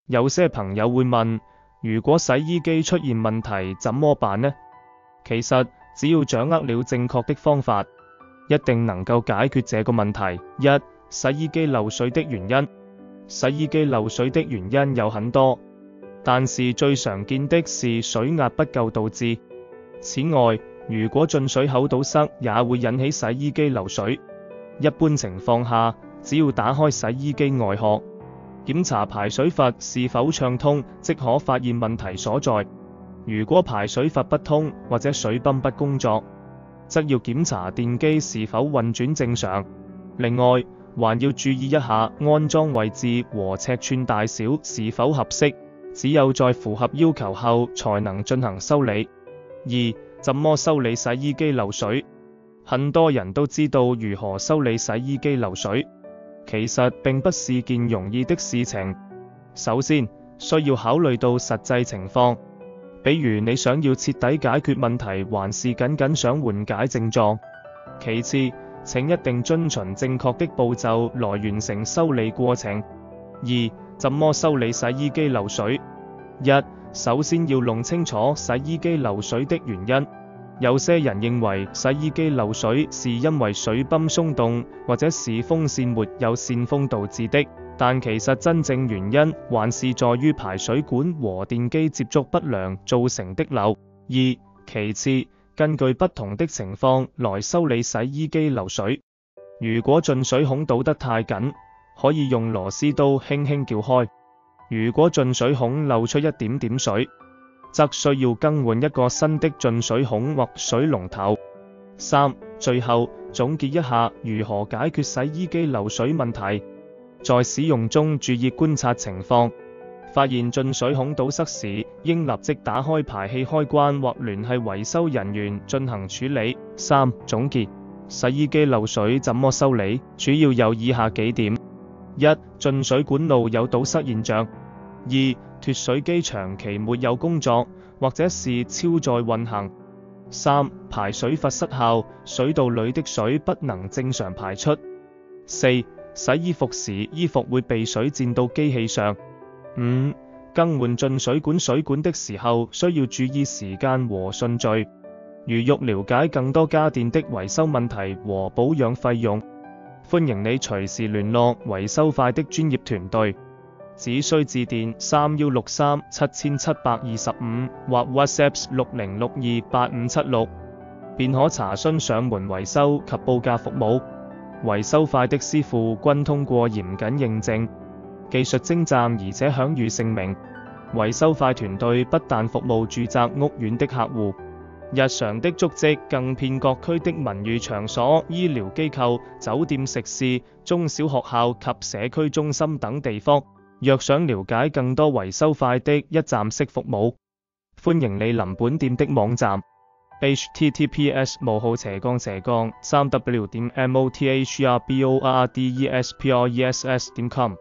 有些朋友會問，如果洗衣機出現問題怎麼辦呢？其實只要掌握了正確的方法，一定能夠解決這個問題。一、洗衣機漏水的原因。洗衣機漏水的原因有很多，但是最常見的是水壓不夠導致。此外，如果進水口堵塞也會引起洗衣機漏水。一般情況下，只要打開洗衣機外殼，檢查排水閥是否暢通，即可發現問題所在。如果排水閥不通或者水泵不工作，則要檢查電機是否運轉正常。另外，還要注意一下安裝位置和尺寸大小是否合適，只有在符合要求後才能進行修理。二、怎麼修理洗衣機漏水？很多人都知道如何修理洗衣機漏水，其實並不是件容易的事情。首先，需要考慮到實際情況，比如你想要徹底解決問題，還是僅僅想緩解症狀。其次，請一定遵循正確的步驟來完成修理過程。二、怎麼修理洗衣機漏水？一、首先要弄清楚洗衣機漏水的原因。有些人認為洗衣機漏水是因為水泵鬆動或者是風扇沒有扇風導致的，但其實真正原因還是在於排水管和電機接觸不良造成的漏。二、其次，根據不同的情況來修理洗衣機漏水。如果進水孔堵得太緊，可以用螺絲刀輕輕撬開；如果進水孔漏出一點點水，則需要更換一個新的進水孔或水龍頭。三、最後總結一下如何解決洗衣機漏水問題。在使用中注意觀察情況，發現進水孔堵塞時，應立即打開排氣開關或聯繫維修人員進行處理。三、總結，洗衣機漏水怎麼修理？主要有以下幾點：一、進水管路有堵塞現象；二、脫水機長期沒有工作，或者是超載運行；三、排水閥失效，水道裏的水不能正常排出；四、洗衣服時衣服會被水濺到機器上；五、更換進水管水管的時候需要注意時間和順序。如欲了解更多家電的維修問題和保養費用，歡迎你隨時聯絡維修快的專業團隊。只需致電31637725或 WhatsApp 60628576，便可查詢上門維修及報價服務。維修快的師傅均通過嚴謹認證，技術精湛而且享譽盛名。維修快團隊不但服務住宅屋苑的客戶，日常的足跡更遍各區的文娛場所、醫療機構、酒店食肆、中小學校及社區中心等地方。若想了解更多維修快的一站式服務，歡迎你臨本店的網站 https://3w.mothrborders.com。